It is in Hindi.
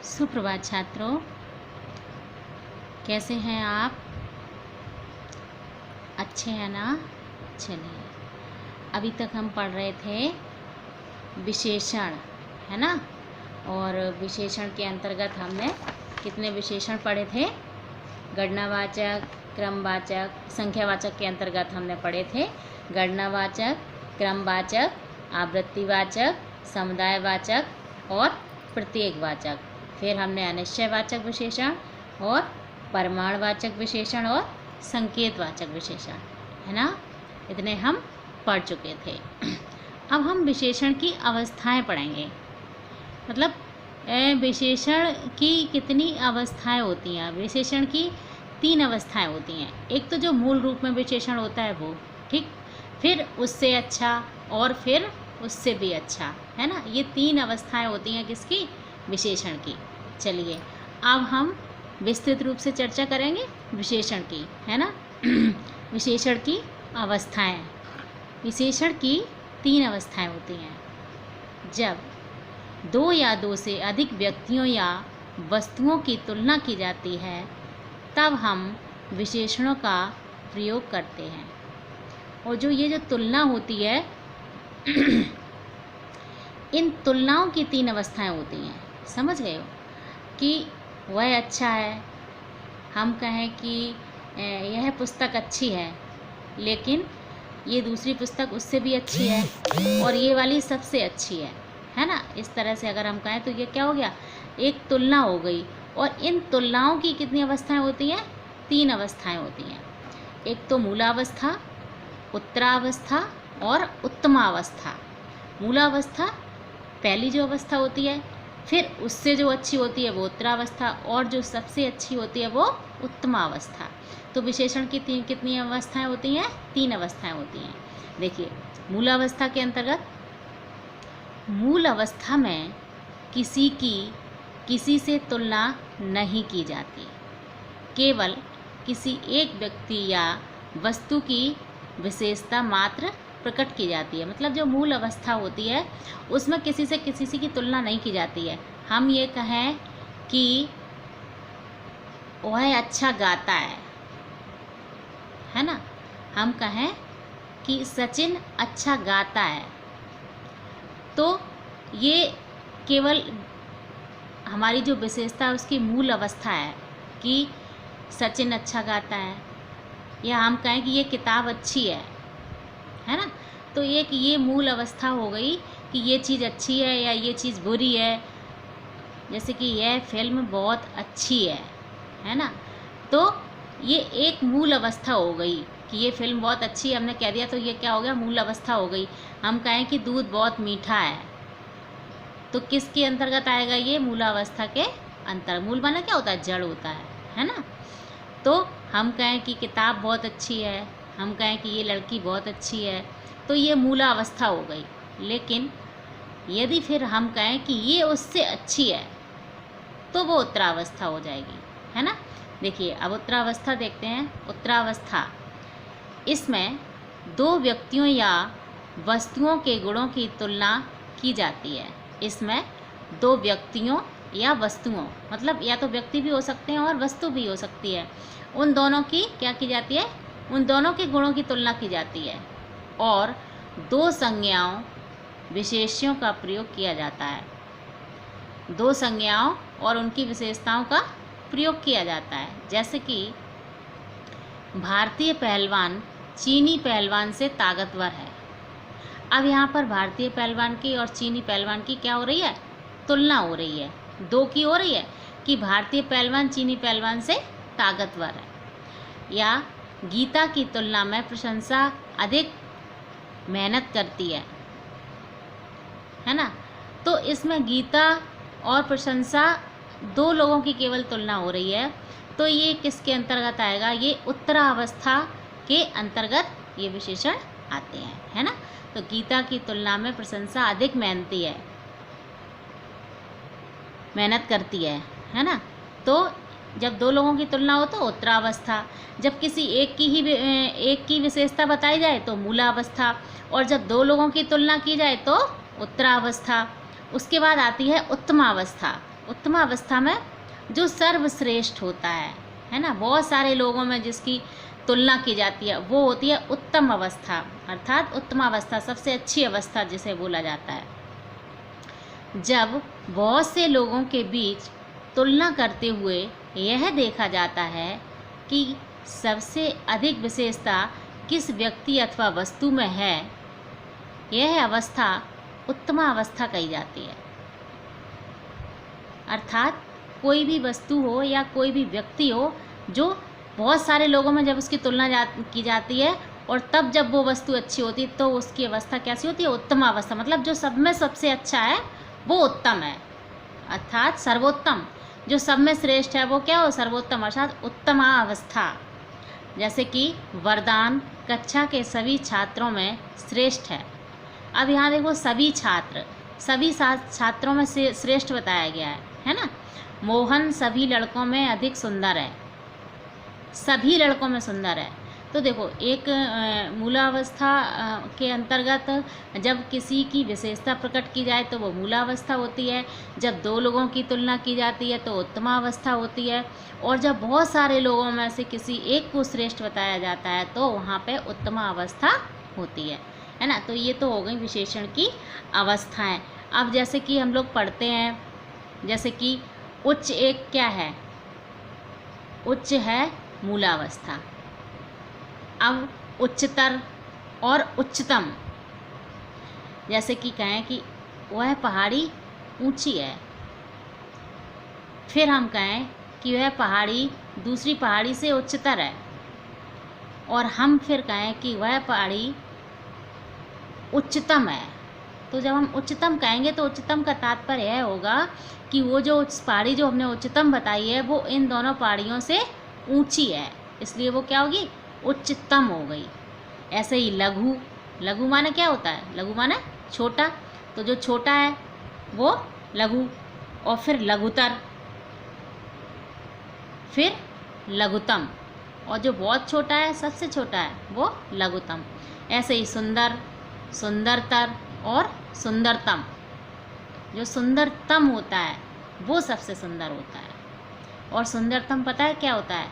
सुप्रभात छात्रों, कैसे हैं आप? अच्छे हैं ना? चलिए, अभी तक हम पढ़ रहे थे विशेषण, है ना। और विशेषण के अंतर्गत हमने कितने विशेषण पढ़े थे? गणनावाचक, क्रमवाचक, संख्यावाचक के अंतर्गत हमने पढ़े थे गणनावाचक, क्रमवाचक, आवृत्तिवाचक, समुदायवाचक और प्रत्येकवाचक। फिर हमने अनिश्चयवाचक विशेषण और परिमाणवाचक विशेषण और संकेतवाचक विशेषण, है ना। इतने हम पढ़ चुके थे। अब हम विशेषण की अवस्थाएं पढ़ेंगे। मतलब विशेषण की कितनी अवस्थाएं होती हैं? विशेषण की 3 अवस्थाएं होती हैं। एक तो जो मूल रूप में विशेषण होता है वो, ठीक, फिर उससे अच्छा और फिर उससे भी अच्छा, है ना। ये 3 अवस्थाएं होती हैं किसकी? विशेषण की। चलिए, अब हम विस्तृत रूप से चर्चा करेंगे विशेषण की, है ना। विशेषण की अवस्थाएं। विशेषण की 3 अवस्थाएं होती हैं। जब 2 या 2 से अधिक व्यक्तियों या वस्तुओं की तुलना की जाती है तब हम विशेषणों का प्रयोग करते हैं। और ये जो तुलना होती है इन तुलनाओं की 3 अवस्थाएं होती हैं। समझ गए हो कि वह अच्छा है, हम कहें कि यह पुस्तक अच्छी है लेकिन ये दूसरी पुस्तक उससे भी अच्छी है और ये वाली सबसे अच्छी है ना। इस तरह से अगर हम कहें तो ये क्या हो गया? एक तुलना हो गई। और इन तुलनाओं की कितनी अवस्थाएं होती हैं? 3 अवस्थाएं होती हैं। एक तो मूलावस्था, उत्तरावस्था और उत्तमावस्था। मूलावस्था पहली जो अवस्था होती है, फिर उससे जो अच्छी होती है वो उत्तरावस्था और जो सबसे अच्छी होती है वो उत्तमावस्था। तो विशेषण की कितनी अवस्थाएं होती हैं? 3 अवस्थाएं होती हैं। देखिए, मूलावस्था के अंतर्गत मूल अवस्था में किसी से तुलना नहीं की जाती, केवल किसी एक व्यक्ति या वस्तु की विशेषता मात्र प्रकट की जाती है। मतलब जो मूल अवस्था होती है उसमें किसी से की तुलना नहीं की जाती है। हम ये कहें कि वह अच्छा गाता है ना। हम कहें कि सचिन अच्छा गाता है, तो ये केवल हमारी जो विशेषता है उसकी मूल अवस्था है कि सचिन अच्छा गाता है, या हम कहें कि ये किताब अच्छी है ना। तो एक ये मूल अवस्था हो गई कि ये चीज़ अच्छी है या ये चीज़ बुरी है। जैसे कि यह फिल्म बहुत अच्छी है ना। तो ये एक मूल अवस्था हो गई कि ये फिल्म बहुत अच्छी है, हमने कह दिया तो ये क्या हो गया? मूल अवस्था हो गई। हम कहें कि दूध बहुत मीठा है, तो किसके अंतर्गत आएगा ये? मूलावस्था के अंतर। मूल माना क्या होता है? जड़ होता है ना। तो हम कहें कि किताब बहुत अच्छी है, हम कहें कि ये लड़की बहुत अच्छी है, तो ये मूला अवस्था हो गई। लेकिन यदि फिर हम कहें कि ये उससे अच्छी है तो वो उत्तरावस्था हो जाएगी, है ना। देखिए, अब उत्तरावस्था देखते हैं। उत्तरावस्था, इसमें 2 व्यक्तियों या वस्तुओं के गुणों की तुलना की जाती है। इसमें 2 व्यक्तियों या वस्तुओं, मतलब या तो व्यक्ति भी हो सकते हैं और वस्तु भी हो सकती है, उन दोनों की क्या की जाती है? उन दोनों के गुणों की तुलना की जाती है और 2 संज्ञाओं विशेष्यों का प्रयोग किया जाता है। 2 संज्ञाओं और उनकी विशेषताओं का प्रयोग किया जाता है। जैसे कि भारतीय पहलवान चीनी पहलवान से ताकतवर है। अब यहाँ पर भारतीय पहलवान की और चीनी पहलवान की क्या हो रही है? तुलना हो रही है। 2 की हो रही है कि भारतीय पहलवान चीनी पहलवान से ताकतवर है, या गीता की तुलना में प्रशंसा अधिक मेहनत करती है ना। तो इसमें गीता और प्रशंसा 2 लोगों की केवल तुलना हो रही है, तो ये किसके अंतर्गत आएगा? ये उत्तरावस्था के अंतर्गत ये विशेषण आते हैं, है ना। तो गीता की तुलना में प्रशंसा अधिक मेहनत करती है ना। तो जब 2 लोगों की तुलना हो तो उत्तरावस्था, जब किसी एक की विशेषता बताई जाए तो मूलावस्था, और जब 2 लोगों की तुलना की जाए तो उत्तरावस्था। उसके बाद आती है उत्तमावस्था। उत्तमावस्था में जो सर्वश्रेष्ठ होता है ना, बहुत सारे लोगों में जिसकी तुलना की जाती है, वो होती है उत्तम अवस्था, अर्थात उत्तमावस्था सबसे अच्छी अवस्था जिसे बोला जाता है। जब बहुत से लोगों के बीच तुलना करते हुए यह देखा जाता है कि सबसे अधिक विशेषता किस व्यक्ति अथवा वस्तु में है, यह अवस्था उत्तमावस्था कही जाती है। अर्थात कोई भी वस्तु हो या कोई भी व्यक्ति हो, जो बहुत सारे लोगों में जब उसकी तुलना की जाती है और तब जब वो वस्तु अच्छी होती है तो उसकी अवस्था कैसी होती है? उत्तमावस्था। मतलब जो सब में सबसे अच्छा है वो उत्तम है, अर्थात सर्वोत्तम। जो सब में श्रेष्ठ है वो क्या हो? सर्वोत्तम, अर्थात उत्तमावस्था। जैसे कि वरदान कक्षा के सभी छात्रों में श्रेष्ठ है। अब यहाँ देखो, सभी छात्र, सभी छात्रों में से श्रेष्ठ बताया गया है ना। मोहन सभी लड़कों में अधिक सुंदर है, सभी लड़कों में सुंदर है। तो देखो, एक मूलावस्था के अंतर्गत जब किसी की विशेषता प्रकट की जाए तो वो मूलावस्था होती है, जब दो लोगों की तुलना की जाती है तो उत्तमावस्था होती है, और जब बहुत सारे लोगों में से किसी एक को श्रेष्ठ बताया जाता है तो वहाँ पे उत्तमावस्था होती है ना। तो ये तो हो गई विशेषण की अवस्थाएं। अब जैसे कि हम लोग पढ़ते हैं, जैसे कि उच्च एक क्या है? उच्च है मूलावस्था। अब उच्चतर और उच्चतम, जैसे कि कहें कि वह पहाड़ी ऊंची है, फिर हम कहें कि वह पहाड़ी दूसरी पहाड़ी से उच्चतर है, और हम फिर कहें कि वह पहाड़ी उच्चतम है। तो जब हम उच्चतम कहेंगे तो उच्चतम का तात्पर्य यह होगा कि वो जो पहाड़ी जो हमने उच्चतम बताई है वो इन दोनों पहाड़ियों से ऊंची है, इसलिए वो क्या होगी? उच्चतम हो गई। ऐसे ही लघु, लघु माने क्या होता है? लघु माने छोटा, तो जो छोटा है वो लघु, और फिर लघुतर, फिर लघुतम, और जो बहुत छोटा है, सबसे छोटा है, वो लघुतम। ऐसे ही सुंदर, सुंदरतर और सुंदरतम। जो सुंदरतम होता है वो सबसे सुंदर होता है, और सुंदरतम पता है क्या होता है?